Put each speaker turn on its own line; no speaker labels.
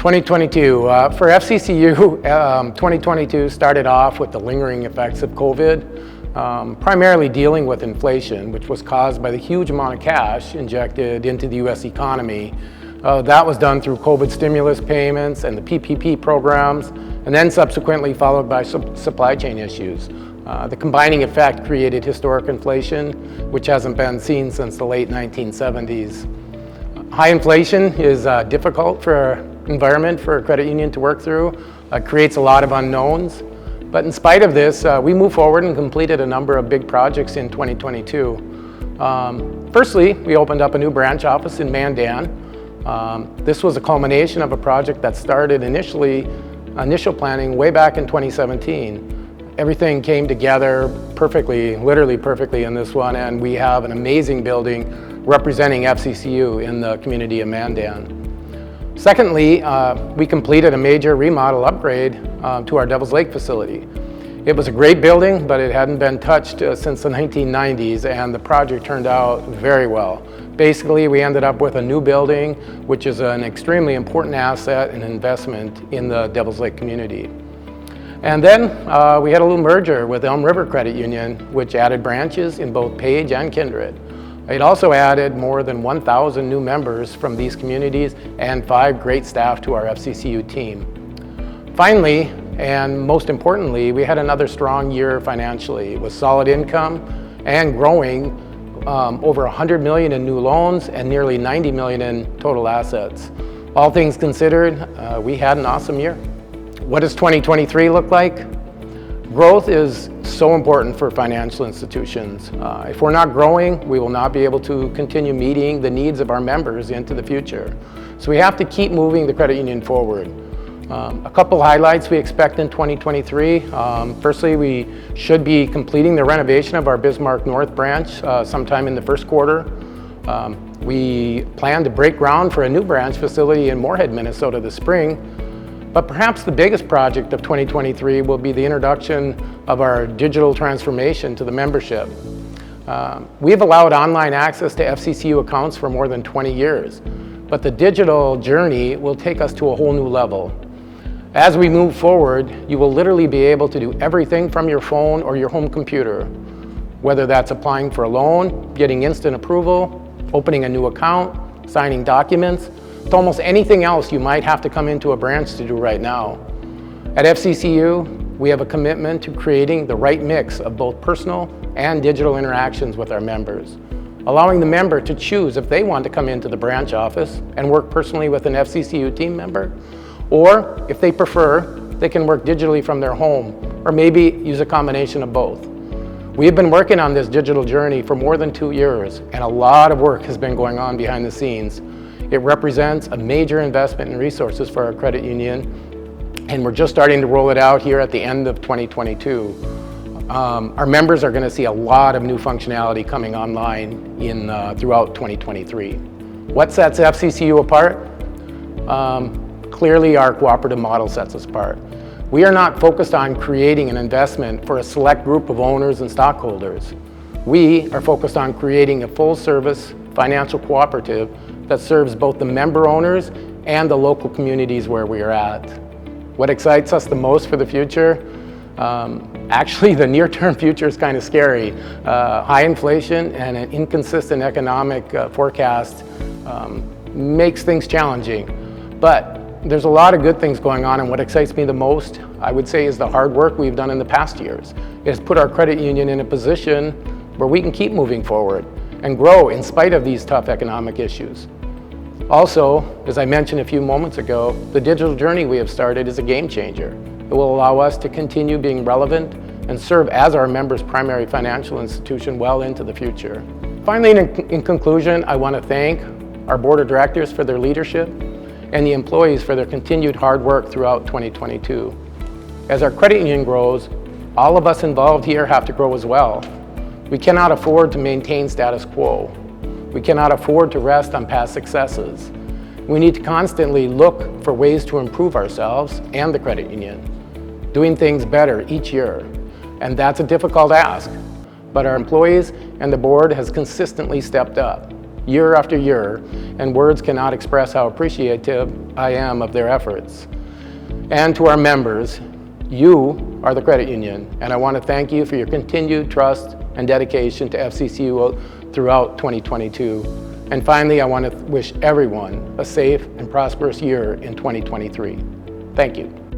2022. For FCCU, 2022 started off with the lingering effects of COVID, primarily dealing with inflation, which was caused by the huge amount of cash injected into the US economy. That was done through COVID stimulus payments and the PPP programs, and then subsequently followed by supply chain issues. The combining effect created historic inflation, which hasn't been seen since the late 1970s. High inflation is difficult for an environment for a credit union to work through. It creates a lot of unknowns. But in spite of this, we moved forward and completed a number of big projects in 2022. Firstly, we opened up a new branch office in Mandan. This was a culmination of a project that started initial planning way back in 2017. Everything came together perfectly, literally perfectly in this one, and we have an amazing building representing FCCU in the community of Mandan. Secondly, we completed a major remodel upgrade to our Devil's Lake facility. It was a great building, but it hadn't been touched since the 1990s, and the project turned out very well. Basically, we ended up with a new building, which is an extremely important asset and investment in the Devil's Lake community. And then we had a little merger with Elm River Credit Union, which added branches in both Page and Kindred. It also added more than 1,000 new members from these communities and 5 great staff to our FCCU team. Finally, and most importantly, we had another strong year financially with solid income and growing over $100 million in new loans and nearly $90 million in total assets. All things considered, we had an awesome year. What does 2023 look like? Growth is so important for financial institutions. If we're not growing, we will not be able to continue meeting the needs of our members into the future. So we have to keep moving the credit union forward. A couple highlights we expect in 2023. Firstly, we should be completing the renovation of our Bismarck North branch sometime in the first quarter. We plan to break ground for a new branch facility in Moorhead, Minnesota this spring. But perhaps the biggest project of 2023 will be the introduction of our digital transformation to the membership. We have allowed online access to FCCU accounts for more than 20 years, but the digital journey will take us to a whole new level. As we move forward, you will literally be able to do everything from your phone or your home computer, whether that's applying for a loan, getting instant approval, opening a new account, signing documents, to almost anything else you might have to come into a branch to do right now. At FCCU, we have a commitment to creating the right mix of both personal and digital interactions with our members, allowing the member to choose if they want to come into the branch office and work personally with an FCCU team member, or if they prefer, they can work digitally from their home, or maybe use a combination of both. We have been working on this digital journey for more than 2 years, and a lot of work has been going on behind the scenes. It represents a major investment in resources for our credit union, and we're just starting to roll it out here at the end of 2022. Our members are going to see a lot of new functionality coming online throughout 2023. What sets FCCU apart? Clearly, our cooperative model sets us apart. We are not focused on creating an investment for a select group of owners and stockholders. We are focused on creating a full-service financial cooperative that serves both the member owners and the local communities where we are at. What excites us the most for the future? Actually, the near-term future is kind of scary. High inflation and an inconsistent economic forecast makes things challenging. But there's a lot of good things going on, and what excites me the most, I would say, is the hard work we've done in the past years. It has put our credit union in a position where we can keep moving forward and grow in spite of these tough economic issues. Also, as I mentioned a few moments ago, the digital journey we have started is a game changer. It will allow us to continue being relevant and serve as our members' primary financial institution well into the future. Finally, in conclusion, I want to thank our board of directors for their leadership and the employees for their continued hard work throughout 2022. As our credit union grows, all of us involved here have to grow as well. We cannot afford to maintain status quo. We cannot afford to rest on past successes. We need to constantly look for ways to improve ourselves and the credit union, doing things better each year. And that's a difficult ask, but our employees and the board has consistently stepped up. year after year, and words cannot express how appreciative I am of their efforts. And to our members, you are the credit union, and I want to thank you for your continued trust and dedication to FCCU throughout 2022. And finally, I want to wish everyone a safe and prosperous year in 2023. Thank you.